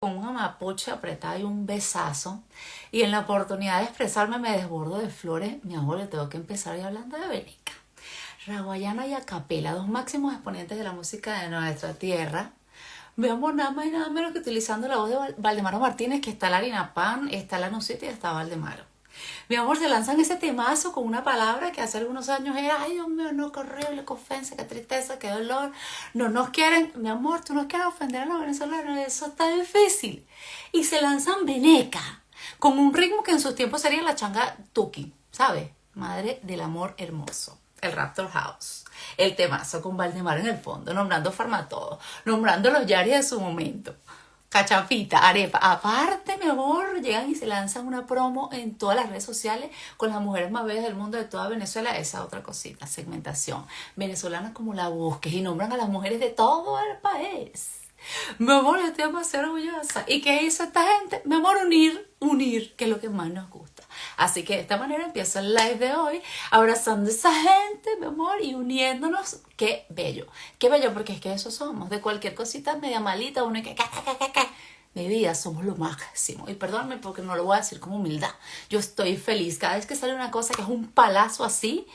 con un amapuche apretado y un besazo. Y en la oportunidad de expresarme me desbordo de flores. Mi amor, le tengo que empezar ya hablando de Veneca. Raguayana y Acapela, dos máximos exponentes de la música de nuestra tierra. Mi amor, nada más y nada menos que utilizando la voz de Valdemaro Martínez, que está la Harina Pan, está la Nusita y está Valdemaro. Mi amor, se lanzan ese temazo con una palabra que hace algunos años era, ay Dios mío, no, qué horrible, qué ofensa, qué tristeza, qué dolor. No nos quieren, mi amor, tú no quieres ofender a los venezolanos, eso está difícil. Y se lanzan Veneca, con un ritmo que en sus tiempos sería la changa Tuki, ¿sabes? Madre del amor hermoso. El Raptor House, el temazo con Valdemar en el fondo, nombrando Farmatodo, nombrando los Yari de su momento. Cachapita, arepa. Aparte, mi amor, llegan y se lanzan una promo en todas las redes sociales con las mujeres más bellas del mundo de toda Venezuela. Esa otra cosita, segmentación. Venezolanas como la busques y nombran a las mujeres de todo el país. Mi amor, yo estoy demasiado orgullosa. ¿Y qué hizo esta gente? Mi amor, unir, que es lo que más nos gusta. Así que de esta manera empiezo el live de hoy, abrazando a esa gente, mi amor, y uniéndonos. Qué bello, porque es que eso somos. De cualquier cosita media malita, uno y que. Mi vida, somos lo máximo. Y perdóname porque no lo voy a decir con humildad. Yo estoy feliz. Cada vez que sale una cosa que es un palazo así,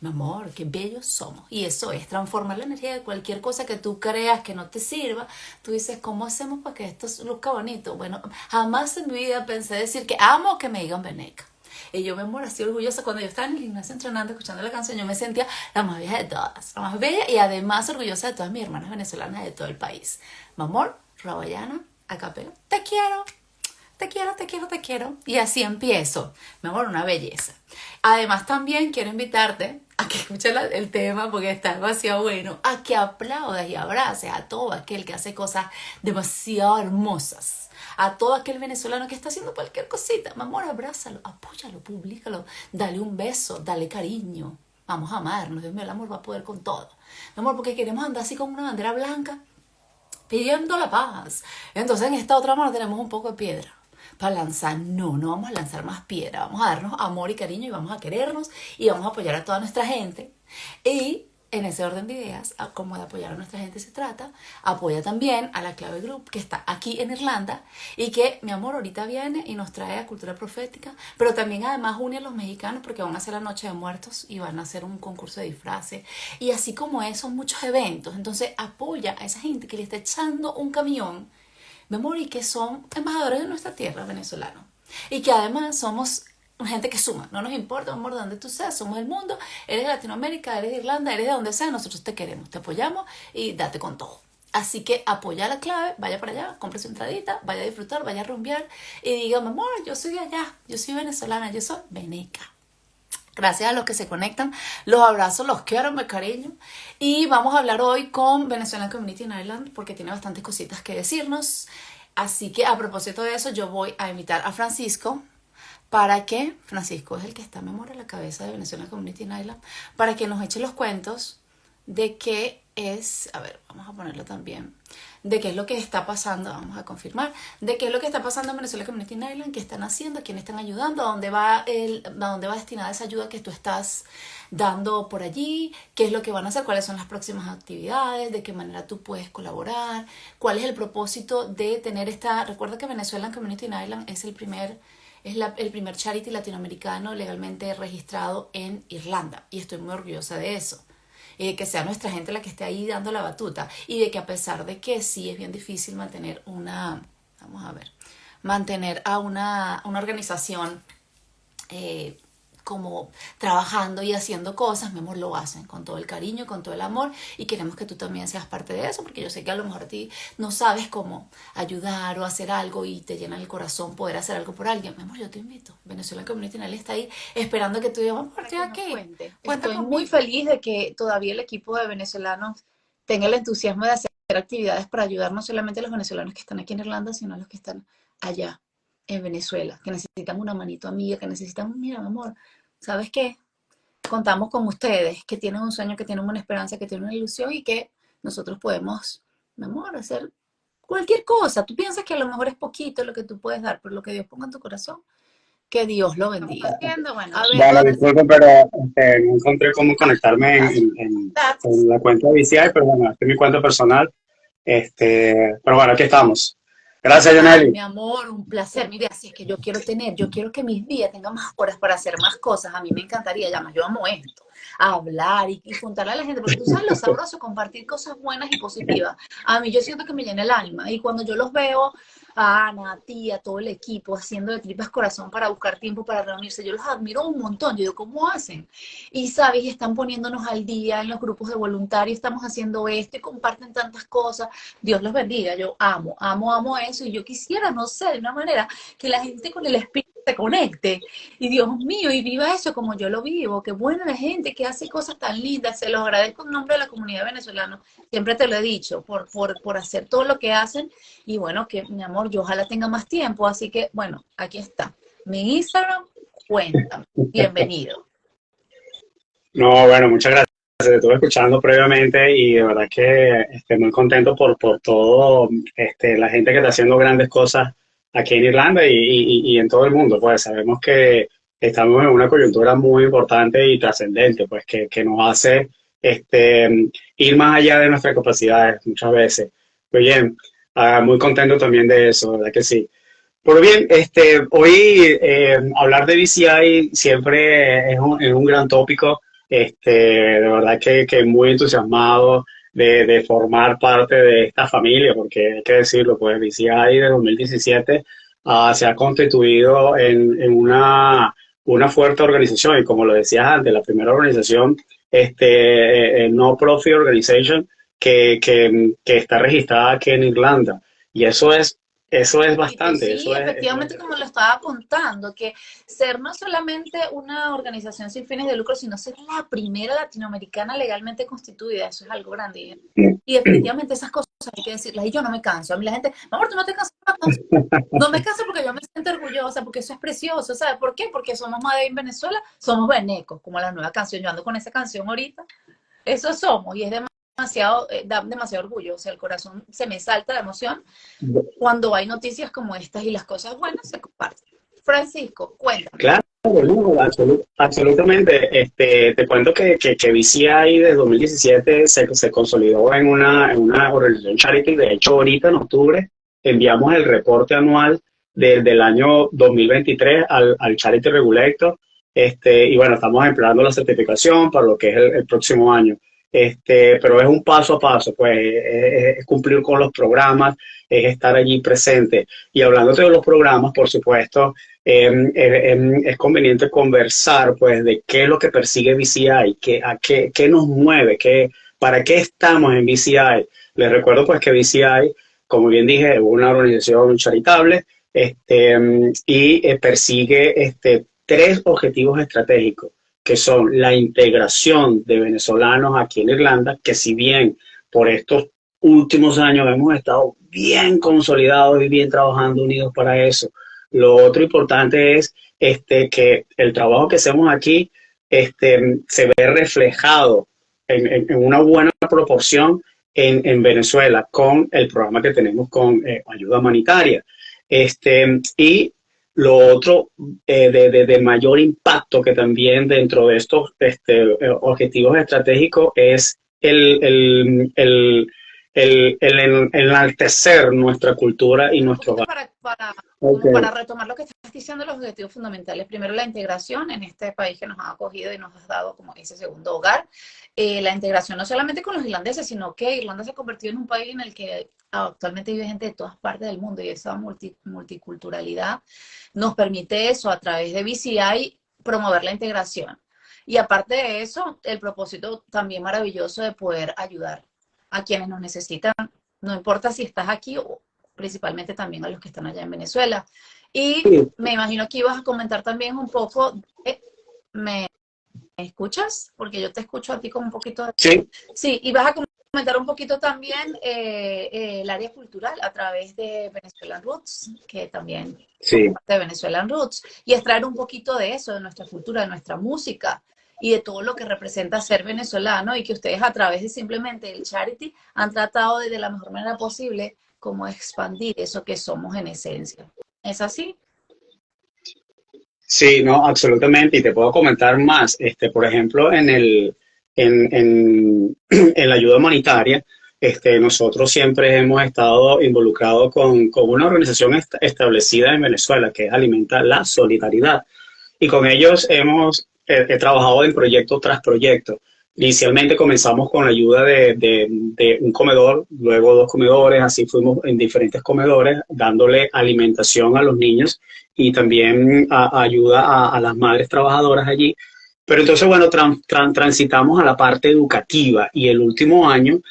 mi amor, qué bellos somos. Y eso es transformar la energía de cualquier cosa que tú creas que no te sirva. Tú dices, ¿cómo hacemos para que esto luzca bonito? Bueno, jamás en mi vida pensé decir que amo que me digan Veneca. Y yo me amor, así orgullosa. Cuando yo estaba en el gimnasio entrenando, escuchando la canción, yo me sentía la más bella de todas. La más bella y además orgullosa de todas mis hermanas venezolanas de todo el país. Mi amor, Rawayana, Acapela, te quiero, te quiero, te quiero, te quiero. Y así empiezo. Mi amor, una belleza. Además también quiero invitarte a que escuches el tema porque está demasiado bueno, a que aplaudas y abraces a todo aquel que hace cosas demasiado hermosas, a todo aquel venezolano que está haciendo cualquier cosita. Mi amor, abrázalo, apóyalo, públicalo, dale un beso, dale cariño. Vamos a amarnos, Dios mío, el amor va a poder con todo. Mi amor, porque queremos andar así con una bandera blanca pidiendo la paz. Entonces en esta otra mano tenemos un poco de piedra para lanzar. No vamos a lanzar más piedra, vamos a darnos amor y cariño y vamos a querernos y vamos a apoyar a toda nuestra gente. Y en ese orden de ideas, como de apoyar a nuestra gente se trata, apoya también a la Clave Group que está aquí en Irlanda y que, mi amor, ahorita viene y nos trae a cultura profética, pero también además une a los mexicanos porque van a hacer la Noche de Muertos y van a hacer un concurso de disfraces y así como eso, muchos eventos. Entonces apoya a esa gente que le está echando un camión, mi amor, y que son embajadores de nuestra tierra venezolana y que además somos gente que suma, no nos importa, amor, de donde tú seas, somos el mundo, eres de Latinoamérica, eres de Irlanda, eres de donde sea, nosotros te queremos, te apoyamos y date con todo. Así que apoya la Clave, vaya para allá, compre su entradita, vaya a disfrutar, vaya a rumbear y diga, mi amor, yo soy de allá, yo soy venezolana, yo soy veneca. Gracias a los que se conectan, los abrazo, los quiero, me cariño. Y vamos a hablar hoy con Venezuelan Community in Ireland porque tiene bastantes cositas que decirnos. Así que a propósito de eso, yo voy a invitar a Francisco para que, Francisco es el que está, mi amor, a la cabeza de Venezuela Community in Ireland, para que nos eche los cuentos de qué es, a ver, vamos a ponerlo también, de qué es lo que está pasando, vamos a confirmar, de qué es lo que está pasando en Venezuela Community in Ireland, qué están haciendo, a quién están ayudando, a dónde va destinada esa ayuda que tú estás dando por allí, qué es lo que van a hacer, cuáles son las próximas actividades, de qué manera tú puedes colaborar, cuál es el propósito de tener esta, recuerda que Venezuela Community in Ireland es el primer charity latinoamericano legalmente registrado en Irlanda y estoy muy orgullosa de eso. Que sea nuestra gente la que esté ahí dando la batuta y de que a pesar de que sí es bien difícil mantener a una organización como trabajando y haciendo cosas, mi amor, lo hacen con todo el cariño, con todo el amor y queremos que tú también seas parte de eso porque yo sé que a lo mejor a ti no sabes cómo ayudar o hacer algo y te llena el corazón poder hacer algo por alguien. Mi amor, yo te invito. Venezuela Community Nail está ahí esperando que tú digas, amor, estoy aquí. Cuenta Estoy conmigo. muy feliz de que todavía el equipo de venezolanos tenga el entusiasmo de hacer actividades para ayudar no solamente a los venezolanos que están aquí en Irlanda, sino a los que están allá en Venezuela, que necesitan una manito amiga, que necesitan, mira, mi amor, ¿sabes qué? Contamos con ustedes, que tienen un sueño, que tienen una esperanza, que tienen una ilusión y que nosotros podemos, mi amor, hacer cualquier cosa. Tú piensas que a lo mejor es poquito lo que tú puedes dar, pero lo que Dios ponga en tu corazón, que Dios lo bendiga. Bueno, A ver, Vale, ahora sí, disculpe, pero no encontré cómo conectarme en la cuenta oficial, pero bueno, este es mi cuenta personal. Pero bueno, aquí estamos. Gracias, Ay, Yaneli. mi amor, un placer. Mire, así es que yo quiero que mis días tengan más horas para hacer más cosas. A mí me encantaría, ya más, yo amo esto, hablar y contarle a la gente, porque tú sabes lo sabroso, compartir cosas buenas y positivas. A mí yo siento que me llena el alma y cuando yo los veo a Ana, a ti, a todo el equipo haciendo de tripas corazón para buscar tiempo para reunirse, yo los admiro un montón. Yo digo, ¿cómo hacen? Y sabes, están poniéndonos al día en los grupos de voluntarios, estamos haciendo esto y comparten tantas cosas. Dios los bendiga, yo amo, amo, amo eso y yo quisiera, no sé, de una manera que la gente con el espíritu se conecte y Dios mío, y viva eso como yo lo vivo, qué buena la gente que hace cosas tan lindas, se los agradezco en nombre de la comunidad venezolana, siempre te lo he dicho, por hacer todo lo que hacen y bueno, que mi amor, yo ojalá tenga más tiempo, así que bueno, aquí está, mi Instagram, cuéntame, bienvenido. No, bueno, muchas gracias. Te estuve escuchando previamente y de verdad que estoy muy contento por todo la gente que está haciendo grandes cosas aquí en Irlanda y en todo el mundo. Pues sabemos que estamos en una coyuntura muy importante y trascendente, pues que nos hace ir más allá de nuestras capacidades muchas veces. Muy bien, muy contento también de eso, ¿verdad que sí? Pues bien, hoy hablar de BCI siempre es un gran tópico. De verdad que muy entusiasmado de formar parte de esta familia, porque hay que decirlo, pues BCI de 2017 se ha constituido en una fuerte organización y como lo decías antes, la primera organización, no profit organization que está registrada aquí en Irlanda. Y eso es bastante, Sí, eso es efectivamente, como lo estaba contando, que ser no solamente una organización sin fines de lucro, sino ser la primera latinoamericana legalmente constituida, eso es algo grande. Y definitivamente esas cosas hay que decirlas. Y yo no me canso. A mí la gente, amor, tú no te cansas. No me canso porque yo me siento orgullosa, porque eso es precioso. ¿Sabes por qué? Porque somos Made in Venezuela, somos venecos, como la nueva canción. Yo ando con esa canción ahorita. Eso somos y es demasiado, da demasiado orgullo. O sea, el corazón se me salta de emoción cuando hay noticias como estas y las cosas buenas se comparten. Francisco, cuéntame. claro, no, absolutamente. Te cuento que BCI de 2017 se consolidó en una organización charity. De hecho, ahorita en octubre enviamos el reporte anual del año 2023 al Charity Regulator. Y bueno, estamos empleando la certificación para lo que es el próximo año. Pero es un paso a paso, pues es cumplir con los programas, es estar allí presente. Y hablando de los programas, por supuesto, es conveniente conversar pues de qué es lo que persigue BCI, qué nos mueve, para qué estamos en BCI. Les recuerdo pues que BCI, como bien dije, es una organización charitable persigue tres objetivos estratégicos, que son la integración de venezolanos aquí en Irlanda, que si bien por estos últimos años hemos estado bien consolidados y bien trabajando unidos para eso, lo otro importante es que el trabajo que hacemos aquí se ve reflejado en una buena proporción en Venezuela con el programa que tenemos con ayuda humanitaria. Y lo otro de mayor impacto que también dentro de estos objetivos estratégicos es el enaltecer nuestra cultura y Un nuestro poquito valor. como Okay. para retomar lo que estás diciendo, los objetivos fundamentales. Primero, la integración en este país que nos ha acogido y nos ha dado como ese segundo hogar. La integración no solamente con los irlandeses, sino que Irlanda se ha convertido en un país en el que actualmente vive gente de todas partes del mundo y esa multiculturalidad nos permite eso a través de BCI promover la integración. Y aparte de eso, el propósito también maravilloso de poder ayudar a quienes nos necesitan, no importa si estás aquí o principalmente también a los que están allá en Venezuela. Y me imagino que ibas a comentar también un poco, ¿me escuchas? Porque yo te escucho a ti con un poquito de... Sí, Sí, y vas a comentar un poquito también el área cultural a través de Venezuelan Roots, que también sí. de Venezuelan Roots, y extraer un poquito de eso, de nuestra cultura, de nuestra música y de todo lo que representa ser venezolano y que ustedes a través de simplemente el charity han tratado de la mejor manera posible como expandir eso que somos en esencia. ¿Es así? Sí, no, absolutamente. Y te puedo comentar más. Por ejemplo, en la ayuda humanitaria, nosotros siempre hemos estado involucrados con una organización establecida en Venezuela que Alimenta la Solidaridad. Y con ellos he trabajado en proyecto tras proyecto. Inicialmente comenzamos con la ayuda de un comedor, luego dos comedores, así fuimos en diferentes comedores, dándole alimentación a los niños y también ayuda a las madres trabajadoras allí. Pero entonces, bueno, transitamos a la parte educativa y el último año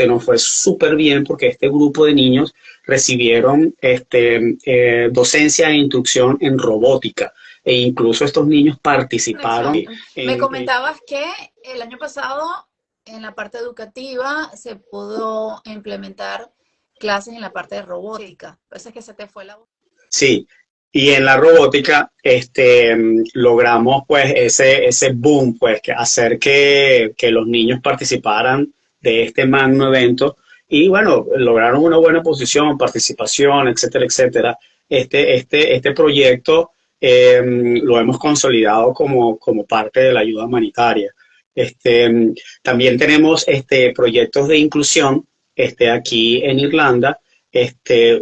nos fue súper bien porque este grupo de niños recibieron docencia e instrucción en robótica e incluso estos niños participaron Conexión. Me comentabas que el año pasado en la parte educativa se pudo implementar clases en la parte de robótica. Parece que se te fue la voz. Sí, y en la robótica logramos pues ese boom, pues hacer que los niños participaran de este magno evento y bueno, lograron una buena posición, participación, etcétera, etcétera. Este proyecto lo hemos consolidado como parte de la ayuda humanitaria. También tenemos proyectos de inclusión aquí en Irlanda.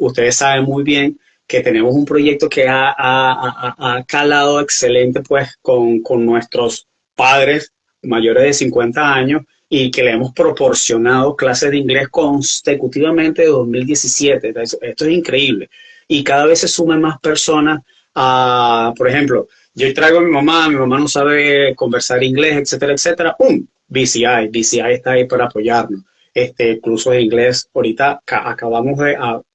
Ustedes saben muy bien que tenemos un proyecto que ha calado excelente pues con nuestros padres mayores de 50 años y que le hemos proporcionado clases de inglés consecutivamente de 2017. Esto es increíble. Y cada vez se suman más personas por ejemplo, yo traigo a mi mamá no sabe conversar inglés, etcétera, etcétera. ¡Pum! BCI está ahí para apoyarnos. Curso de inglés, ahorita acabamos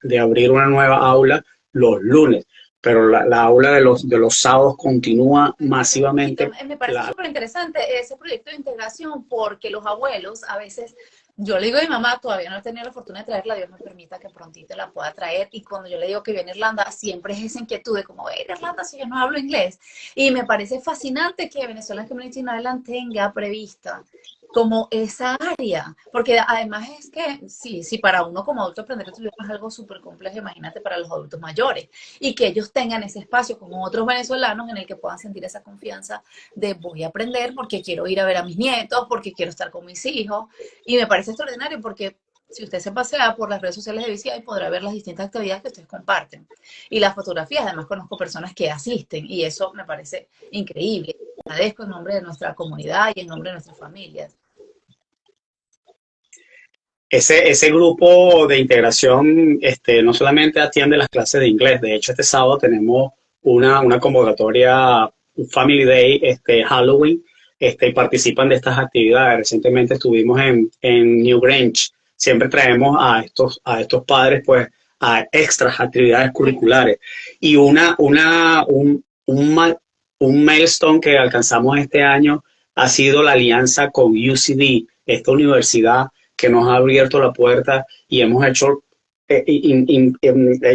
de abrir una nueva aula los lunes, pero la aula de los sábados continúa masivamente. Me parece súper interesante ese proyecto de integración porque los abuelos a veces, yo le digo a mi mamá, todavía no he tenido la fortuna de traerla, Dios me permita que prontito la pueda traer, y cuando yo le digo que viene a Irlanda, siempre es esa inquietud de como, ir a Irlanda si yo no hablo inglés, y me parece fascinante que Venezuela Community in Ireland tenga prevista como esa área, porque además es que sí, para uno como adulto aprender otro idioma es algo súper complejo, imagínate para los adultos mayores, y que ellos tengan ese espacio con otros venezolanos en el que puedan sentir esa confianza de voy a aprender porque quiero ir a ver a mis nietos, porque quiero estar con mis hijos, y me parece extraordinario porque si usted se pasea por las redes sociales de BCI podrá ver las distintas actividades que ustedes comparten, y las fotografías, además conozco personas que asisten, y eso me parece increíble. Agradezco en nombre de nuestra comunidad y en nombre de nuestras familias. Ese grupo de integración no solamente atiende las clases de inglés, de hecho este sábado tenemos una convocatoria, un Family Day, Halloween, y participan de estas actividades. Recientemente estuvimos en Newgrange. Siempre traemos a estos padres pues a extras actividades curriculares. Y un milestone que alcanzamos este año ha sido la alianza con UCD, esta universidad que nos ha abierto la puerta y hemos hecho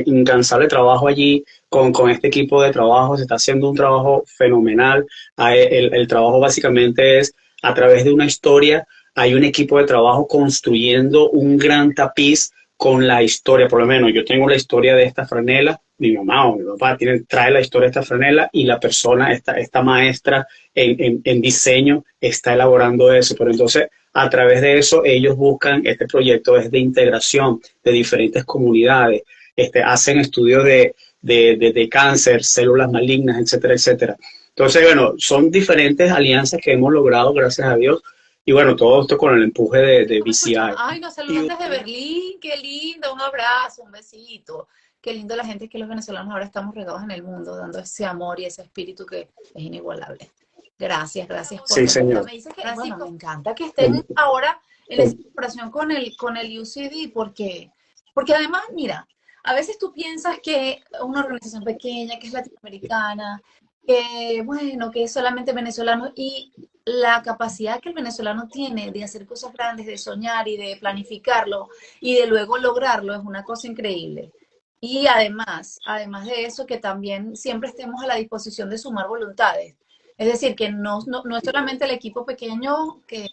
incansable trabajo allí con este equipo de trabajo. Se está haciendo un trabajo fenomenal. El trabajo básicamente es a través de una historia. Hay un equipo de trabajo construyendo un gran tapiz con la historia. Por lo menos yo tengo la historia de esta franela, mi mamá o mi papá trae la historia de esta franela y la persona, esta maestra en diseño está elaborando eso. Pero entonces a través de eso ellos buscan, este proyecto es de integración de diferentes comunidades, hacen estudios de cáncer, células malignas, etcétera, etcétera. Entonces, bueno, son diferentes alianzas que hemos logrado, gracias a Dios, y bueno, todo esto con el empuje de BCI. Ay, nos saludan desde Berlín, qué lindo, un abrazo, un besito. Qué lindo la gente que los venezolanos ahora estamos regados en el mundo, dando ese amor y ese espíritu que es inigualable. Gracias por sí, señor. Me dice que bueno, me encanta que estén ahora en esa colaboración con el UCD, porque además, mira, a veces tú piensas que una organización pequeña, que es latinoamericana, que bueno, que es solamente venezolano, y la capacidad que el venezolano tiene de hacer cosas grandes, de soñar y de planificarlo y de luego lograrlo es una cosa increíble. Y además de eso, que también siempre estemos a la disposición de sumar voluntades. Es decir, que no es solamente el equipo pequeño que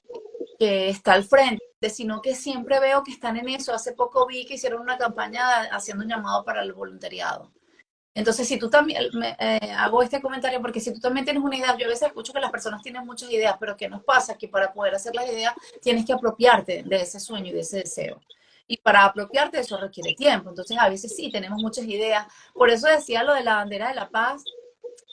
está al frente, sino que siempre veo que están en eso. Hace poco vi que hicieron una campaña haciendo un llamado para el voluntariado. Entonces, si tú también, hago este comentario porque si tú también tienes una idea, yo a veces escucho que las personas tienen muchas ideas, pero ¿qué nos pasa? Que para poder hacer las ideas tienes que apropiarte de ese sueño y de ese deseo. Y para apropiarte eso requiere tiempo. Entonces, a veces sí, tenemos muchas ideas. Por eso decía lo de la bandera de la paz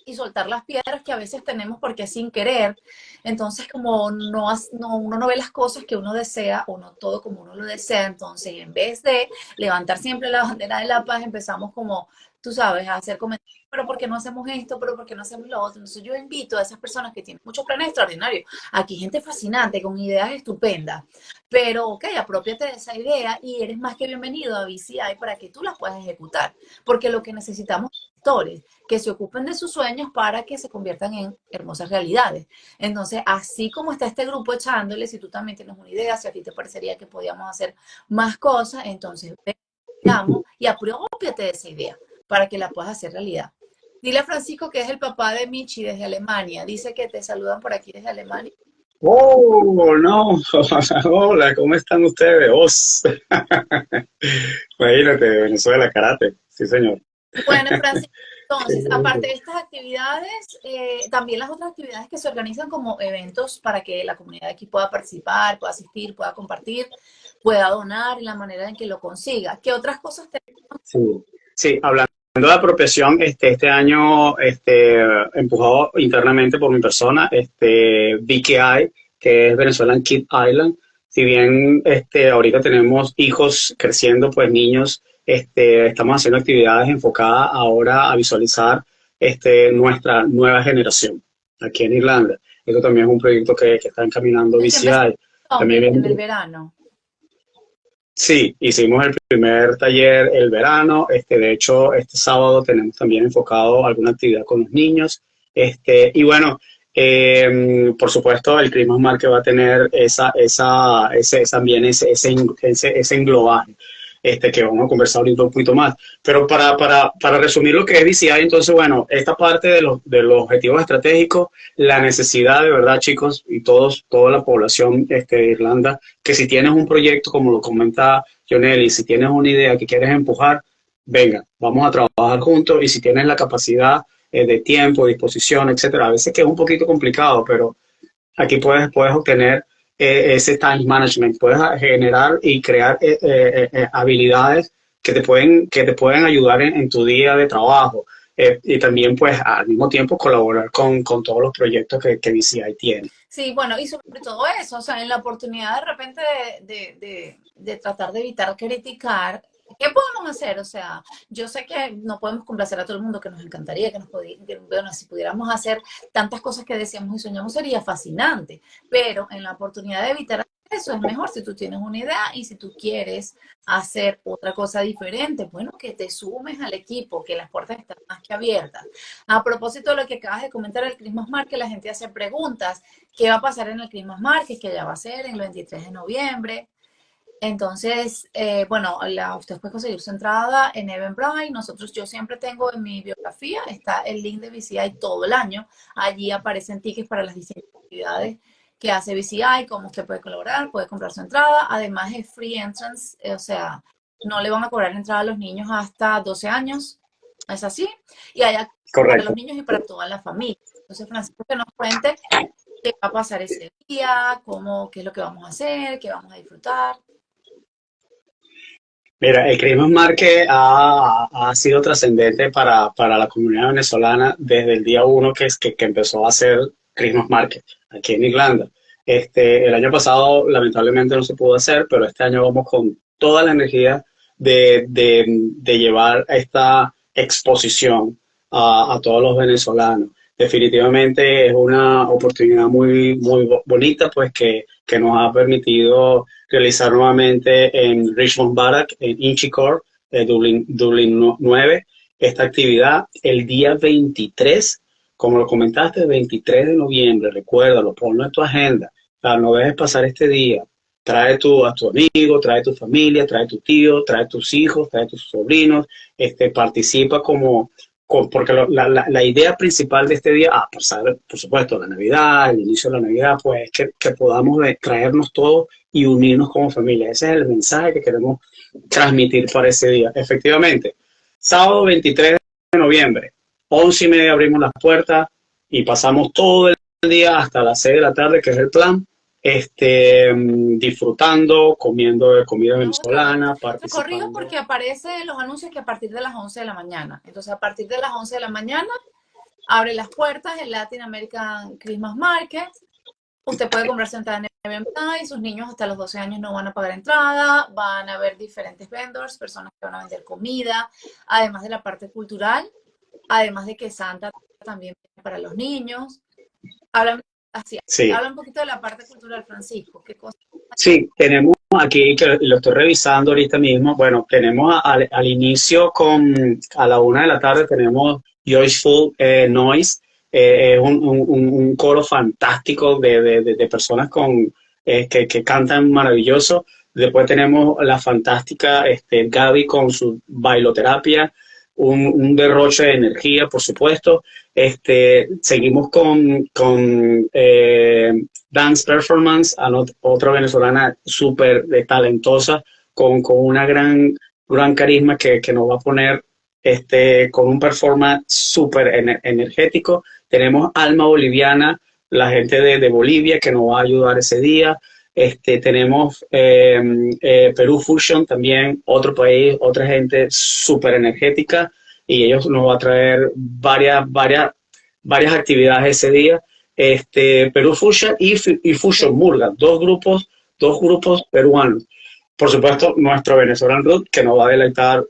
y soltar las piedras que a veces tenemos porque sin querer. Entonces, como uno no ve las cosas que uno desea o no todo como uno lo desea, entonces en vez de levantar siempre la bandera de la paz, empezamos como, tú sabes, a hacer comentarios, pero ¿por qué no hacemos esto? ¿Pero por qué no hacemos lo otro? Entonces yo invito a esas personas que tienen muchos planes extraordinarios. Aquí gente fascinante, con ideas estupendas, pero ok, apropiate de esa idea y eres más que bienvenido a BCI para que tú las puedas ejecutar, porque lo que necesitamos es actores que se ocupen de sus sueños para que se conviertan en hermosas realidades. Entonces, así como está este grupo echándole, si tú también tienes una idea, si a ti te parecería que podíamos hacer más cosas, entonces veamos y apropiate de esa idea para que la puedas hacer realidad. Dile a Francisco que es el papá de Michi desde Alemania. Dice que te saludan por aquí desde Alemania. Oh, no. Hola, ¿cómo están ustedes? Imagínate, de Venezuela, karate. Sí, señor. Bueno, Francisco, entonces, aparte de estas actividades, también las otras actividades que se organizan como eventos para que la comunidad aquí pueda participar, pueda asistir, pueda compartir, pueda donar en la manera en que lo consiga. ¿Qué otras cosas tenemos? Sí, sí, hablando de apropiación, este año, empujado internamente por mi persona, BKI, que es Venezuelan Kid Island. Si bien ahorita tenemos hijos creciendo, pues niños, estamos haciendo actividades enfocadas ahora a visualizar nuestra nueva generación aquí en Irlanda. Eso también es un proyecto que está encaminando El que empezó BCI. También en el viene. verano. Sí, hicimos el primer taller el verano. De hecho, este sábado tenemos también enfocado alguna actividad con los niños. Y bueno, por supuesto, el Christmas Market va a tener también ese englobaje, que vamos a conversar ahorita un poquito más. Pero para resumir lo que es BCI, entonces, bueno, esta parte de los objetivos estratégicos, la necesidad de verdad, chicos, y toda la población de Irlanda, que si tienes un proyecto, como lo comenta Jonely, si tienes una idea que quieres empujar, venga, vamos a trabajar juntos, y si tienes la capacidad de tiempo, disposición, etcétera, a veces que es un poquito complicado, pero aquí puedes obtener ese time management, puedes generar y crear habilidades que te pueden ayudar en tu día de trabajo, y también pues al mismo tiempo colaborar con todos los proyectos que BCI tiene. Sí, bueno, y sobre todo eso, o sea, en la oportunidad de repente de tratar de evitar criticar, ¿qué podemos hacer? O sea, yo sé que no podemos complacer a todo el mundo, que nos encantaría, bueno, si pudiéramos hacer tantas cosas que deseamos y soñamos sería fascinante, pero en la oportunidad de evitar eso es mejor si tú tienes una idea y si tú quieres hacer otra cosa diferente, bueno, que te sumes al equipo, que las puertas están más que abiertas. A propósito de lo que acabas de comentar, el Christmas Market, la gente hace preguntas. ¿Qué va a pasar en el Christmas Market? Que ya va a ser en el 23 de noviembre. Entonces, bueno, usted puede conseguir su entrada en Eventbrite. Yo siempre tengo en mi biografía, está el link de BCI todo el año. Allí aparecen tickets para las distintas actividades que hace BCI, cómo usted puede colaborar, puede comprar su entrada. Además es free entrance, o sea, no le van a cobrar entrada a los niños hasta 12 años. ¿Es así? Y hay para los Correcto. niños y para toda la familia. Entonces, Francisco, que nos cuente qué va a pasar ese día, qué es lo que vamos a hacer, qué vamos a disfrutar. Mira, el Christmas Market ha sido trascendente para la comunidad venezolana desde el día uno que empezó a hacer Christmas Market aquí en Irlanda. El año pasado lamentablemente no se pudo hacer, pero este año vamos con toda la energía de llevar esta exposición a todos los venezolanos. Definitivamente es una oportunidad muy, muy bonita, pues que nos ha permitido realizar nuevamente en Richmond Barrack, en Inchicore, Dublín 9, esta actividad el día 23, como lo comentaste, el 23 de noviembre, recuérdalo, ponlo en tu agenda, no dejes pasar este día. Trae a tu amigo, trae tu familia, trae tu tío, trae tus hijos, trae tus sobrinos, participa porque la idea principal de este día, por supuesto, la Navidad, el inicio de la Navidad, pues que podamos traernos todos y unirnos como familia. Ese es el mensaje que queremos transmitir para ese día. Efectivamente, sábado 23 de noviembre, 11:30 abrimos las puertas y pasamos todo el día hasta las 6 de la tarde, que es el plan, disfrutando, comiendo comida venezolana, Te corrijo participando. porque aparece los anuncios que a partir de las 11 de la mañana. Entonces, a partir de las 11 de la mañana abre las puertas el Latin American Christmas Market. Usted puede comprarse entrada en Airbnb y sus niños hasta los 12 años no van a pagar entrada. Van a haber diferentes vendors, personas que van a vender comida, además de la parte cultural, además de que Santa también para los niños. Hablan, así, Sí. habla un poquito de la parte cultural, Francisco. ¿Qué cosa? Sí, tenemos aquí, que lo estoy revisando ahorita mismo, bueno, tenemos al inicio a la 1 de la tarde tenemos Joyful Noise, es un coro fantástico de personas que cantan maravilloso. Después tenemos la fantástica Gaby con su bailoterapia, un derroche de energía, por supuesto. Seguimos con Dance Performance, otra venezolana súper talentosa, con una gran carisma que nos va a poner con un performance súper energético. Tenemos Alma Boliviana, la gente de Bolivia que nos va a ayudar ese día. Tenemos Perú Fusion también, otro país, otra gente súper energética, y ellos nos va a traer varias actividades ese día. Perú Fusion y Fusion Murga, dos grupos peruanos. Por supuesto, nuestro Venezuelan Root, que nos va a deleitar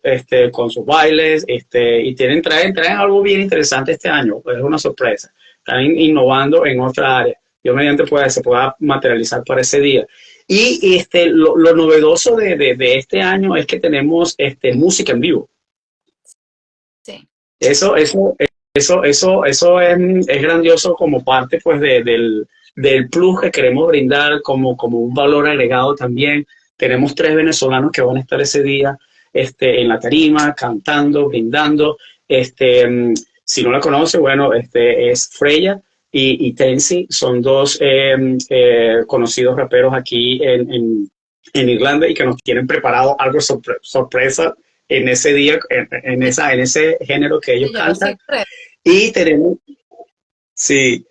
con sus bailes, y traen algo bien interesante este año, es una sorpresa. Están innovando en otra área. Yo mediante se pueda materializar para ese día. Y lo novedoso de este año es que tenemos música en vivo. Sí. Eso es grandioso como parte pues del plus que queremos brindar como un valor agregado también. Tenemos 3 venezolanos que van a estar ese día en la tarima, cantando, brindando. Si no la conoce, bueno, es Freya y Tensi, son 2 conocidos raperos aquí en Irlanda, y que nos tienen preparado algo sorpresa en ese día, en ese género que ellos cantan. Y tenemos, sí,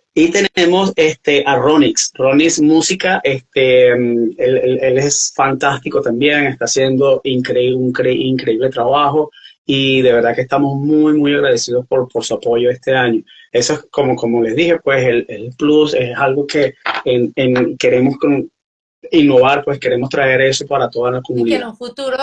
a Ronix Música, él es fantástico también, está haciendo increíble trabajo, y de verdad que estamos muy agradecidos por su apoyo este año. Eso es como les dije, pues el plus es algo que queremos innovar, pues queremos traer eso para toda la comunidad. Y que en un futuro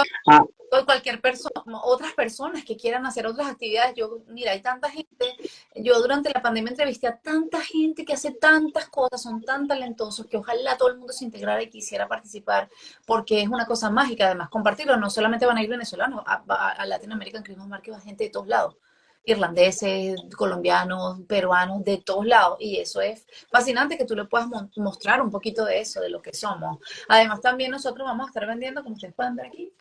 cualquier persona, otras personas que quieran hacer otras actividades. Mira, hay tanta gente, yo durante la pandemia entrevisté a tanta gente que hace tantas cosas, son tan talentosos, que ojalá todo el mundo se integrara y quisiera participar, porque es una cosa mágica, además, compartirlo. No solamente van a ir venezolanos, a Latinoamérica, en Christmas Market va gente de todos lados, irlandeses, colombianos, peruanos, de todos lados, y eso es fascinante, que tú le puedas mostrar un poquito de eso, de lo que somos. Además, también nosotros vamos a estar vendiendo, como ustedes pueden ver aquí,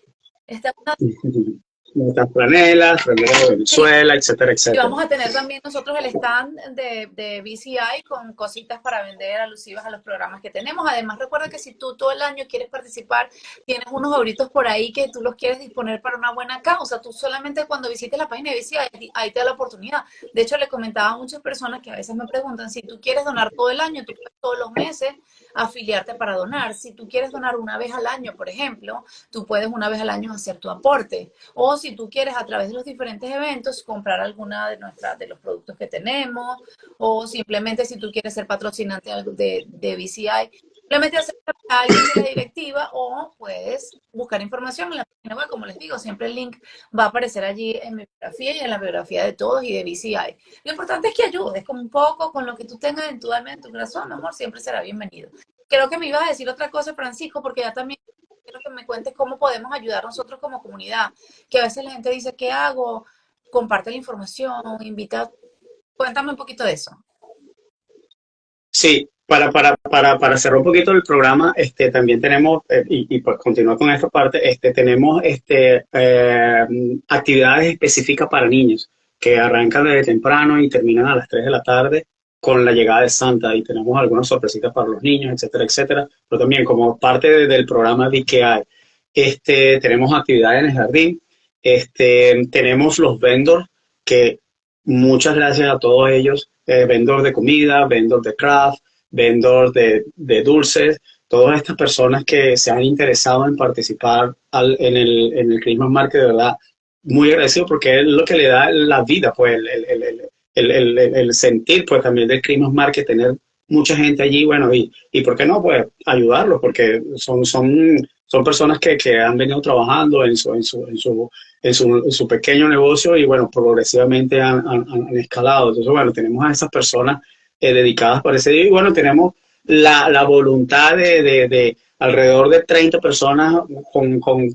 nuestras franelas de Venezuela, etcétera. Y vamos a tener también nosotros el stand de BCI con cositas para vender alusivas a los programas que tenemos. Además, recuerda que si tú todo el año quieres participar, tienes unos ahorritos por ahí que tú los quieres disponer para una buena causa. Tú solamente cuando visites la página de BCI, ahí te da la oportunidad. De hecho, le comentaba a muchas personas que a veces me preguntan, si tú quieres donar todo el año, tú puedes todos los meses afiliarte para donar. Si tú quieres donar una vez al año, por ejemplo, tú puedes una vez al año hacer tu aporte. O si tú quieres, a través de los diferentes eventos, comprar alguna de los productos que tenemos, o simplemente si tú quieres ser patrocinante de BCI, simplemente acerca a alguien de la directiva, o puedes buscar información en la página web. Como les digo, siempre el link va a aparecer allí en mi biografía y en la biografía de todos y de BCI. Lo importante es que ayudes con un poco, con lo que tú tengas en tu alma, en tu corazón, mi amor, siempre será bienvenido. Creo que me ibas a decir otra cosa, Francisco, porque ya también quiero que me cuentes cómo podemos ayudar nosotros como comunidad, que a veces la gente dice, ¿qué hago? Comparte la información, invita. Cuéntame un poquito de eso. Sí, para cerrar un poquito el programa, también tenemos, y pues continuar con esta parte, tenemos actividades específicas para niños que arrancan desde temprano y terminan a las 3 de la tarde con la llegada de Santa, y tenemos algunas sorpresitas para los niños, etcétera, pero también como parte del programa BKI, tenemos actividades en el jardín, tenemos los vendors que muchas gracias a todos ellos, vendedores de comida, vendedores de craft, vendedores de dulces, todas estas personas que se han interesado en participar en el Christmas Market, de verdad, muy agradecido porque es lo que le da la vida, pues el sentir pues también del Christmas Market, tener mucha gente allí, bueno, y ¿por qué no? Pues ayudarlos, porque son personas que han venido trabajando en su pequeño negocio y bueno, progresivamente han escalado. Entonces, bueno, tenemos a esas personas dedicadas para ese día y bueno, tenemos la voluntad de alrededor de 30 personas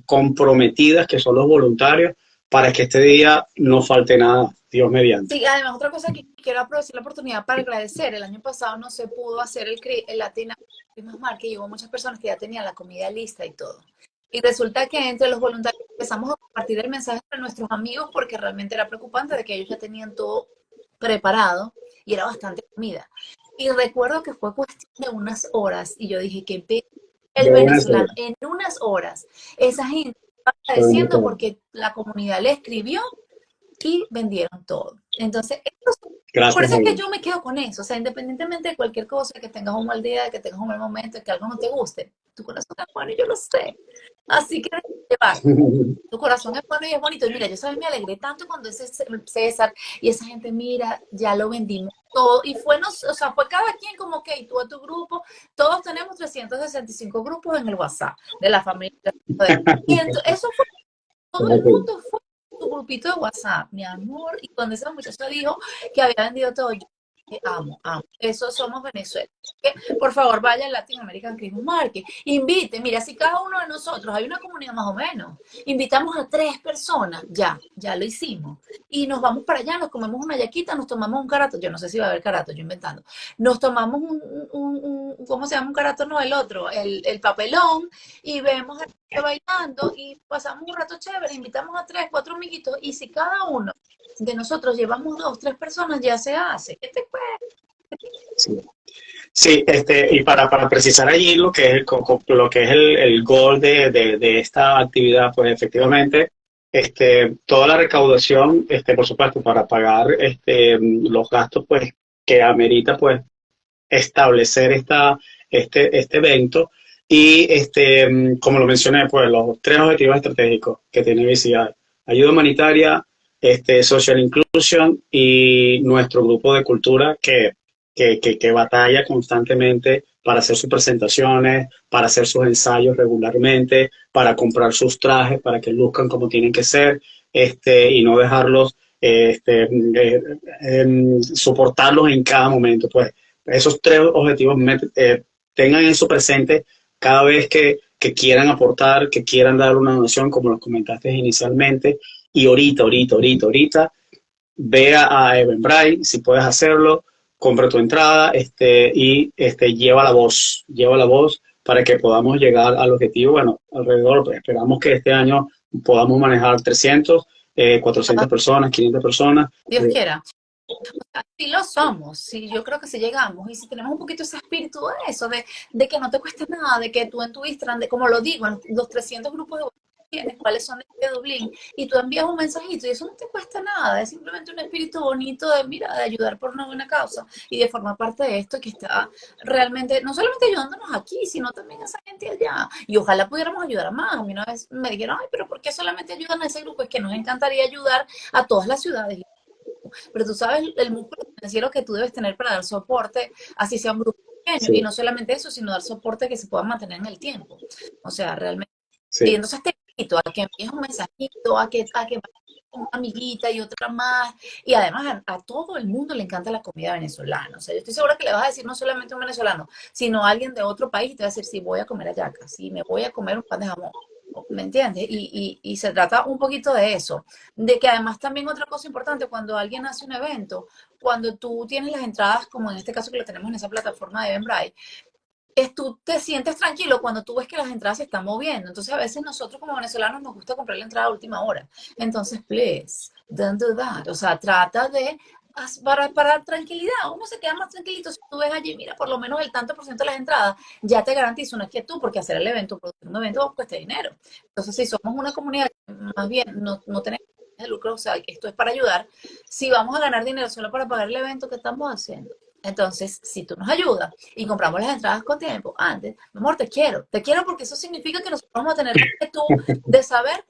comprometidas, que son los voluntarios, para que este día no falte nada, Dios mediante. Sí, además otra cosa que quiero aprovechar la oportunidad para agradecer, el año pasado no se pudo hacer el Latin Christmas Market y hubo muchas personas que ya tenían la comida lista y todo. Y resulta que entre los voluntarios empezamos a compartir el mensaje con nuestros amigos porque realmente era preocupante de que ellos ya tenían todo preparado y era bastante comida. Y recuerdo que fue cuestión de unas horas y yo dije que el De una sola. venezolano en unas horas, esa gente estaba agradeciendo porque la comunidad le escribió y vendieron todo. Entonces, por Gracias eso a es que Dios. yo me quedo con eso. O sea, independientemente de cualquier cosa, que tengas un mal día, que tengas un mal momento, que algo no te guste, tu corazón es bueno y yo lo sé. Así que llevar. Tu corazón es bueno y es bonito. Y mira, yo sabes, me alegré tanto cuando ese César y esa gente, mira, ya lo vendimos todo. Y fue, o sea, fue cada quien como que, tú a tu grupo, todos tenemos 365 grupos en el WhatsApp de la familia. Y eso fue, todo el mundo fue su grupito de WhatsApp, mi amor. Y cuando esa muchacha dijo que había vendido todo, yo dije, amo, amo. Eso somos Venezuela. Por favor, vaya al Latin American Christmas Market. Invite, mira, si cada uno de nosotros, hay una comunidad más o menos, invitamos a 3 personas, ya lo hicimos. Y nos vamos para allá, nos comemos una yaquita, nos tomamos un carato, yo no sé si va a haber carato, yo inventando. Nos tomamos ¿cómo se llama un carato? No, el otro, el papelón, y vemos a la gente bailando y pasamos un rato chévere, invitamos a 3, 4 amiguitos, y si cada uno de nosotros llevamos 2, 3 personas, ya se hace. ¿Qué te cuesta? Sí. Sí, y para precisar allí lo que es lo que es el goal de esta actividad, pues efectivamente, toda la recaudación, por supuesto, para pagar los gastos, pues, que amerita, pues, establecer este evento. Y como lo mencioné, pues los 3 objetivos estratégicos que tiene BCI: ayuda humanitaria, social inclusion y nuestro grupo de cultura que batalla constantemente para hacer sus presentaciones, para hacer sus ensayos regularmente, para comprar sus trajes, para que luzcan como tienen que ser, y no dejarlos, soportarlos en cada momento. Pues esos 3 objetivos, tengan eso presente cada vez que quieran aportar, que quieran dar una donación, como los comentaste inicialmente. Y ahorita, ve a Eventbrite, si puedes hacerlo, compra tu entrada, lleva la voz para que podamos llegar al objetivo. Bueno, alrededor, pues, esperamos que este año podamos manejar 300, 400 personas, 500 personas. Dios quiera. Sí lo somos, sí, yo creo que si llegamos y si tenemos un poquito ese espíritu de eso, de que no te cuesta nada, de que tú en tu Instagram, como lo digo, en los 300 grupos de WhatsApp que tienes, cuáles son de Dublín, y tú envías un mensajito y eso no te cuesta nada, es simplemente un espíritu bonito de, mira, de ayudar por una buena causa y de formar parte de esto que está realmente, no solamente ayudándonos aquí, sino también a esa gente allá. Y ojalá pudiéramos ayudar a más. A mí una vez me dijeron, ay, pero ¿por qué solamente ayudan a ese grupo? Es que nos encantaría ayudar a todas las ciudades, pero tú sabes el músculo financiero que tú debes tener para dar soporte, así sea un grupo pequeño, y Sí, no solamente eso, sino dar soporte que se pueda mantener en el tiempo. O sea, realmente. Y sí. entonces te invito a que envíes un mensajito, a que una amiguita y otra más, y además a todo el mundo le encanta la comida venezolana. O sea, yo estoy segura que le vas a decir no solamente a un venezolano, sino a alguien de otro país y te va a decir, sí, voy a comer hallacas, sí, me voy a comer un pan de jamón. ¿Me entiendes? Y se trata un poquito de eso, de que además también otra cosa importante, cuando alguien hace un evento, cuando tú tienes las entradas, como en este caso que lo tenemos en esa plataforma de Eventbrite, tú te sientes tranquilo cuando tú ves que las entradas se están moviendo. Entonces a veces nosotros como venezolanos nos gusta comprar la entrada a última hora. Entonces, please, don't do that. O sea, trata de, para tranquilidad, uno se queda más tranquilito si tú ves allí, mira, por lo menos el tanto por ciento de las entradas ya te garantiza una quietud, porque hacer el evento, producir un evento cuesta dinero. Entonces, si somos una comunidad, más bien no tenemos de lucro, o sea, esto es para ayudar, si vamos a ganar dinero solo para pagar el evento que estamos haciendo. Entonces, si tú nos ayudas y compramos las entradas con tiempo antes, mi amor, te quiero porque eso significa que nosotros vamos a tener que tú de saber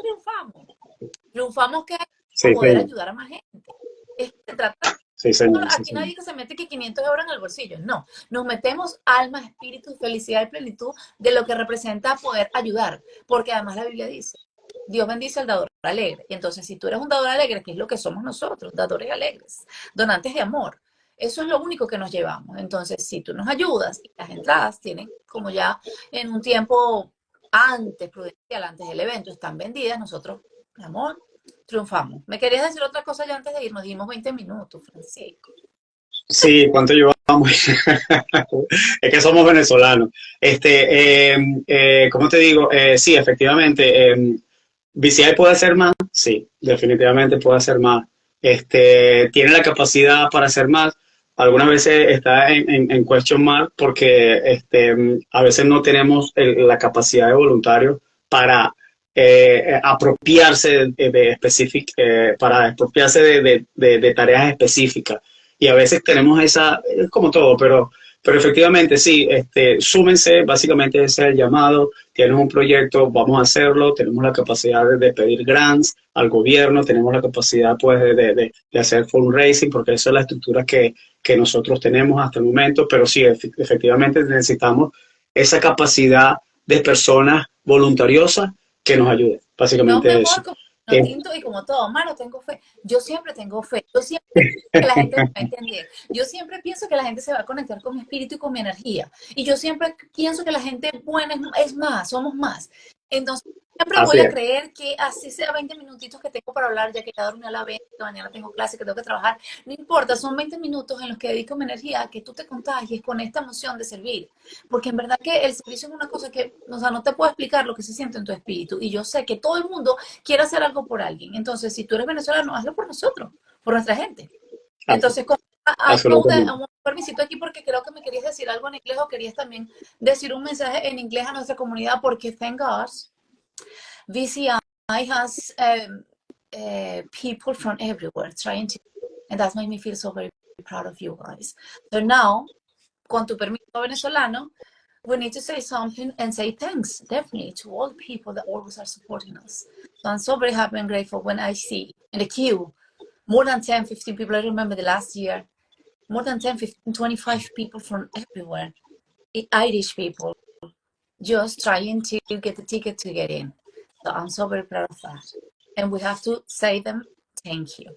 triunfamos que hay Sí, para poder señor. ayudar a más gente. Se trata, Sí, señor. Sí, aquí señor. nadie que se mete que 500 euros en el bolsillo, no, nos metemos alma, espíritu, felicidad y plenitud de lo que representa poder ayudar, porque además la Biblia dice, Dios bendice al dador alegre, y entonces si tú eres un dador alegre, que es lo que somos nosotros, dadores alegres, donantes de amor, eso es lo único que nos llevamos. Entonces, si tú nos ayudas, y las entradas tienen como ya en un tiempo antes, prudencial, antes del evento, están vendidas, nosotros, mi amor, triunfamos. ¿Me querías decir otra cosa ya antes de irnos? Dimos 20 minutos, Francisco. Sí, ¿cuánto llevamos? Es que somos venezolanos. ¿Cómo te digo? Sí, efectivamente, BCI puede hacer más, sí, definitivamente puede hacer más. Tiene la capacidad para hacer más. Algunas veces está en question mark porque a veces no tenemos la capacidad de voluntarios para apropiarse para apropiarse de tareas específicas. Y a veces tenemos esa, es como todo, pero efectivamente sí, súmense, básicamente ese es el llamado. Tienes un proyecto, vamos a hacerlo, tenemos la capacidad de pedir grants al gobierno, tenemos la capacidad pues de hacer fundraising, porque esa es la estructura que nosotros tenemos hasta el momento, pero sí, efectivamente necesitamos esa capacidad de personas voluntariosas que nos ayuden, Yo, mi básicamente eso. amor, como no tinto y como todo, mano, tengo fe. Yo siempre tengo fe. Yo siempre que la gente me va a entender. Yo siempre pienso que la gente se va a conectar con mi espíritu y con mi energía. Y yo siempre pienso que la gente buena es más, somos más. Entonces, siempre voy Así a es. creer que así sea 20 minutitos que tengo para hablar, ya que ya dormí a la vez, que mañana tengo clase, que tengo que trabajar. No importa, son 20 minutos en los que dedico mi energía a que tú te contagies con esta emoción de servir. Porque en verdad que el servicio es una cosa que, o sea, no te puedo explicar lo que se siente en tu espíritu. Y yo sé que todo el mundo quiere hacer algo por alguien. Entonces, si tú eres venezolano, hazlo por nosotros, por nuestra gente. Así, Entonces, I know that, absolutamente. un permisito aquí porque creo que me querías decir algo en inglés o querías también decir un mensaje en inglés a nuestra comunidad porque, thank God, VCI has people from everywhere trying to, and that made me feel so very proud of you guys. So now, con tu permiso venezolano, we need to say something and say thanks, definitely, to all the people that always are supporting us. So I'm so very happy and grateful when I see in the queue more than 10, 15 people. I remember the last year, more than 10, 15, 25 people from everywhere, Irish people, just trying to get the ticket to get in. So I'm so very proud of that. And we have to say them thank you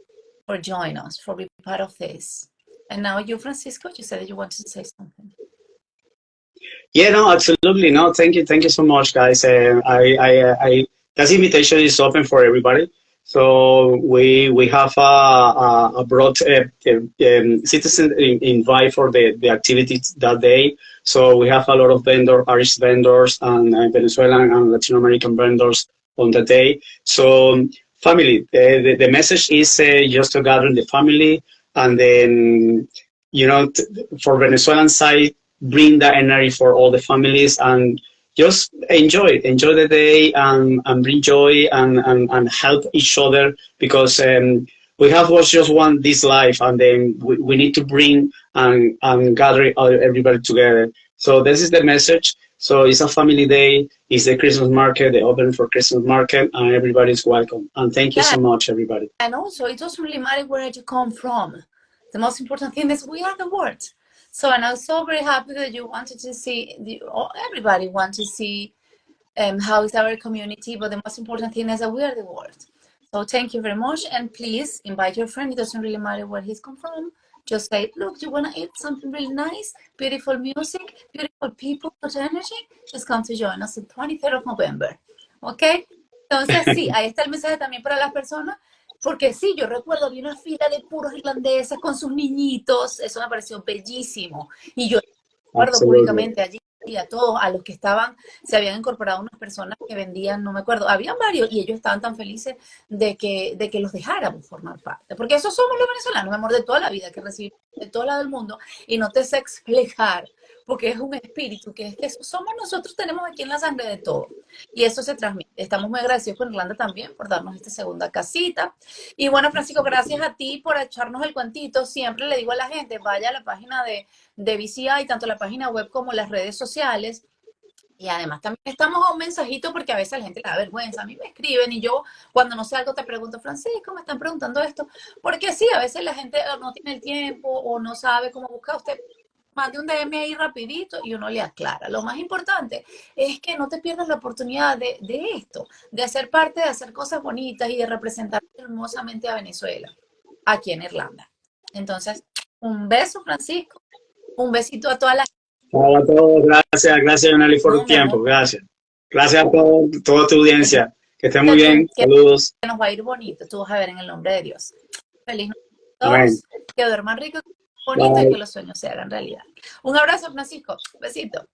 for joining us, for being part of this. And now you, Francisco, you said that you wanted to say something. Yeah, no, absolutely. No, thank you so much, guys. This invitation is open for everybody. So we have a broad citizen invite for the activities that day. So we have a lot of Irish vendors and Venezuelan and Latin American vendors on the day. So family, the message is just to gather the family and then, for Venezuelan side, bring that energy for all the families and just enjoy the day and bring joy and help each other because we have just one this life and then we need to bring and gather everybody together. So this is the message. So it's a family day. It's the Christmas market, the open for Christmas market, and everybody's welcome. And thank you Yeah. so much, everybody. And also, it doesn't really matter where you come from. The most important thing is we are the world. So, and I'm so very happy that you wanted to see, everybody wants to see how is our community, but the most important thing is that we are the world. So thank you very much, and please invite your friend. It doesn't really matter where he's come from. Just say, look, you want to eat something really nice, beautiful music, beautiful people, good energy? Just come to join us on 23rd of November. ¿Ok? Entonces, sí, ahí está el mensaje también para las personas, porque sí, yo recuerdo, había una fila de puros irlandeses con sus niñitos, eso me pareció bellísimo. Y yo recuerdo Absolutely. públicamente allí a todos, a los que estaban, se habían incorporado unas personas que vendían, no me acuerdo, habían varios y ellos estaban tan felices de que los dejáramos formar parte, porque eso somos los venezolanos, mi amor, de toda la vida, que recibimos de todo lado del mundo y no te sé explicar, porque es un espíritu que es que somos nosotros, tenemos aquí en la sangre de todo. Y eso se transmite. Estamos muy agradecidos con Irlanda también por darnos esta segunda casita. Y bueno, Francisco, gracias a ti por echarnos el cuentito. Siempre le digo a la gente, vaya a la página de BCI, tanto la página web como las redes sociales. Y además también estamos a un mensajito porque a veces a la gente le da vergüenza. A mí me escriben y yo cuando no sé algo te pregunto, Francisco, me están preguntando esto. Porque sí, a veces la gente no tiene el tiempo o no sabe cómo buscar. Usted mande un DM ahí rapidito y uno le aclara. Lo más importante es que no te pierdas la oportunidad de esto, de hacer parte, de hacer cosas bonitas y de representar hermosamente a Venezuela, aquí en Irlanda. Entonces, un beso, Francisco. Un besito a toda la gente. Chao a todos, gracias, Yoneli, por No, el mi amor, tiempo, gracias. Gracias a toda tu audiencia. Que estén muy que bien, saludos. nos va a ir bonito. Tú vas a ver en el nombre de Dios. Feliz noche a Amén. todos. Que duerman rico, bonito y que Bye. los sueños se hagan realidad. Un abrazo, Francisco. Besito.